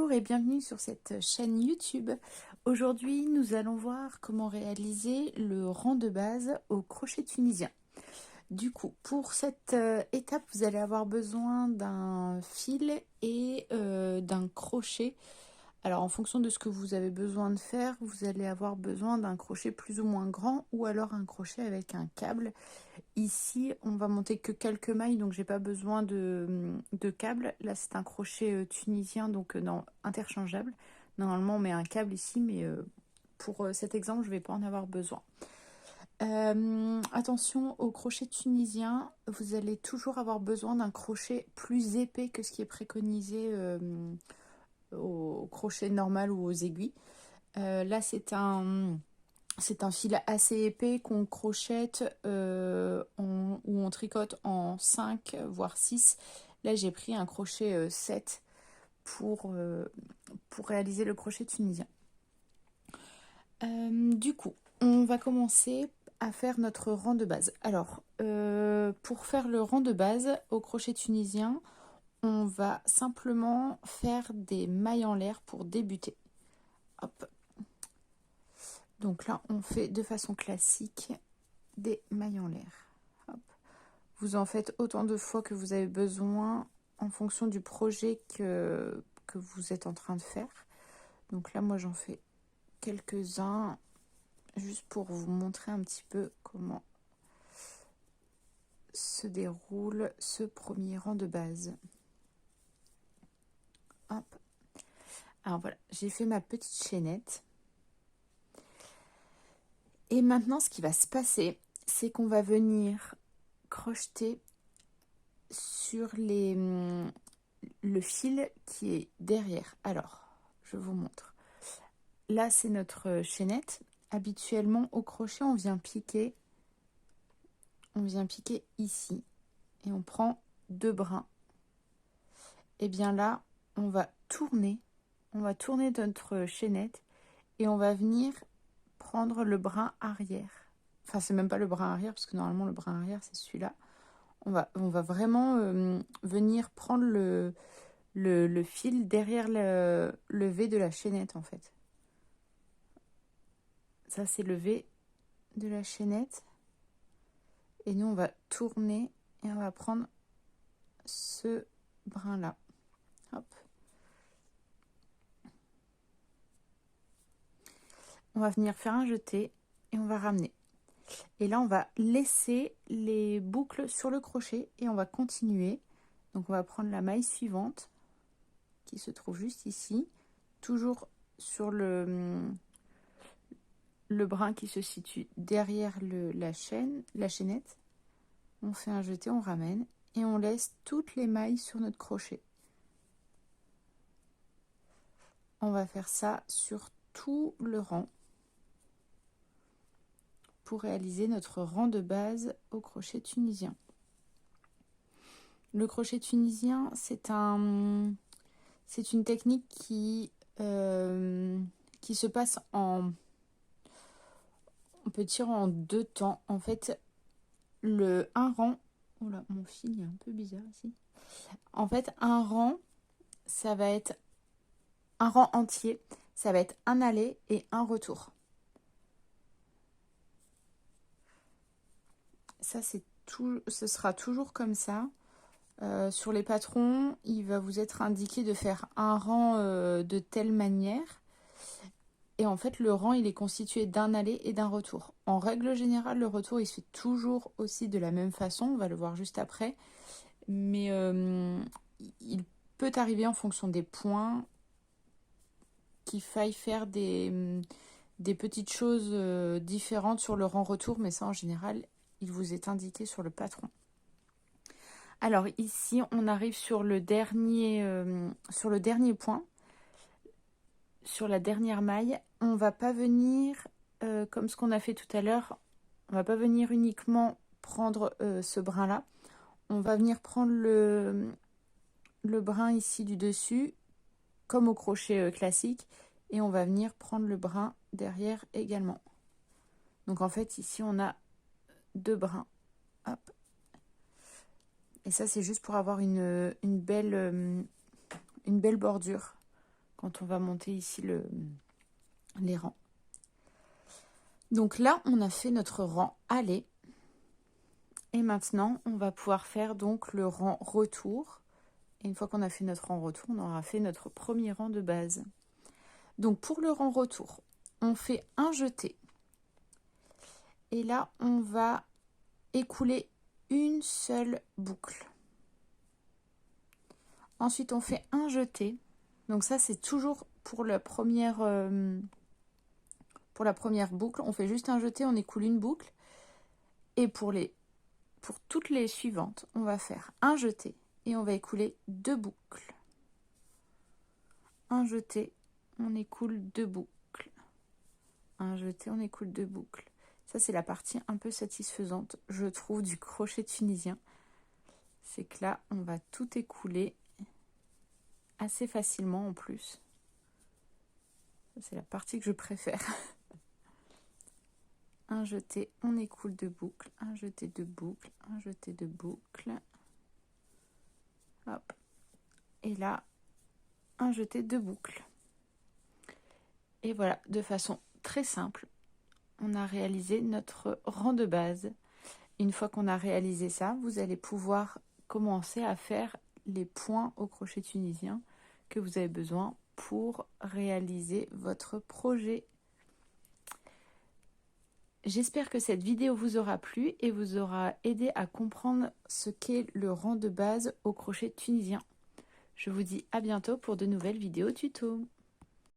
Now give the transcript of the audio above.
Bonjour et bienvenue sur cette chaîne YouTube. Aujourd'hui, nous allons voir comment réaliser le rang de base au crochet tunisien. Du coup, pour cette étape, vous allez avoir besoin d'un fil et d'un crochet. Alors, en fonction de ce que vous avez besoin de faire, vous allez avoir besoin d'un crochet plus ou moins grand ou alors un crochet avec un câble. Ici, on va monter que quelques mailles, donc j'ai pas besoin de câble. Là, c'est un crochet tunisien, donc non, interchangeable. Normalement, on met un câble ici, mais pour cet exemple, je vais pas en avoir besoin. Attention au crochet tunisien, vous allez toujours avoir besoin d'un crochet plus épais que ce qui est préconisé au crochet normal ou aux aiguilles. Là, c'est un fil assez épais qu'on crochette ou on tricote en 5 voire 6. Là, j'ai pris un crochet 7 pour réaliser le crochet tunisien. Du coup, on va commencer à faire notre rang de base. Alors, pour faire le rang de base au crochet tunisien, on va simplement faire des mailles en l'air pour débuter. Hop. Donc là, on fait de façon classique des mailles en l'air. Hop. Vous en faites autant de fois que vous avez besoin en fonction du projet que vous êtes en train de faire. Donc là, moi, j'en fais quelques-uns juste pour vous montrer un petit peu comment se déroule ce premier rang de base. Hop. Alors voilà, j'ai fait ma petite chaînette. Et maintenant, ce qui va se passer, c'est qu'on va venir crocheter sur le fil qui est derrière. Alors, je vous montre. Là, c'est notre chaînette. Habituellement, au crochet, on vient piquer ici. Et on prend 2 brins. Et bien là, on va tourner notre chaînette et on va venir prendre le brin arrière. Enfin, c'est même pas le brin arrière, parce que normalement, le brin arrière, c'est celui-là. On va vraiment venir prendre le fil derrière le V de la chaînette, en fait. Ça, c'est le V de la chaînette. Et nous, on va tourner et on va prendre ce brin-là. Hop. On va venir faire un jeté et on va ramener. Et là, on va laisser les boucles sur le crochet et on va continuer. Donc, on va prendre la maille suivante qui se trouve juste ici, toujours sur le brin qui se situe derrière la chaînette. On fait un jeté, on ramène et on laisse toutes les mailles sur notre crochet. On va faire ça sur tout le rang pour réaliser notre rang de base au crochet tunisien. Le crochet tunisien, c'est une technique qui se passe on peut dire en 2 temps. En fait, un rang, oh là, mon fil est un peu bizarre ici. En fait, un rang, ça va être un rang entier, ça va être un aller et un retour. Ça, ce sera toujours comme ça. Sur les patrons, il va vous être indiqué de faire un rang de telle manière. Et en fait, le rang, il est constitué d'un aller et d'un retour. En règle générale, le retour, il se fait toujours aussi de la même façon. On va le voir juste après. Mais il peut arriver en fonction des points qu'il faille faire des petites choses différentes sur le rang retour. Mais ça, en général, il vous est indiqué sur le patron. Alors ici, on arrive sur le dernier point. Sur la dernière maille, on va pas venir comme ce qu'on a fait tout à l'heure, on va pas venir uniquement prendre ce brin là, on va venir prendre le brin ici du dessus comme au crochet classique et on va venir prendre le brin derrière également. Donc en fait ici on a 2 brins. Hop. Et ça c'est juste pour avoir une belle bordure quand on va monter ici les rangs. Donc là, on a fait notre rang aller. Et maintenant, on va pouvoir faire donc le rang retour. Et une fois qu'on a fait notre rang retour, on aura fait notre premier rang de base. Donc pour le rang retour, on fait un jeté. Et là, on va écouler une seule boucle. Ensuite, on fait un jeté. Donc ça, c'est toujours pour la première boucle. On fait juste un jeté, on écoule une boucle. Et pour toutes les suivantes, on va faire un jeté et on va écouler 2 boucles. Un jeté, on écoule 2 boucles. Un jeté, on écoule 2 boucles. Ça, c'est la partie un peu satisfaisante, je trouve, du crochet tunisien. C'est que là, on va tout écouler assez facilement en plus. C'est la partie que je préfère. Un jeté, on écoule 2 boucles. Un jeté, 2 boucles. Un jeté, 2 boucles. Hop. Et là, un jeté, 2 boucles. Et voilà, de façon très simple, on a réalisé notre rang de base. Une fois qu'on a réalisé ça, vous allez pouvoir commencer à faire les points au crochet tunisien que vous avez besoin pour réaliser votre projet. J'espère que cette vidéo vous aura plu et vous aura aidé à comprendre ce qu'est le rang de base au crochet tunisien. Je vous dis à bientôt pour de nouvelles vidéos tuto.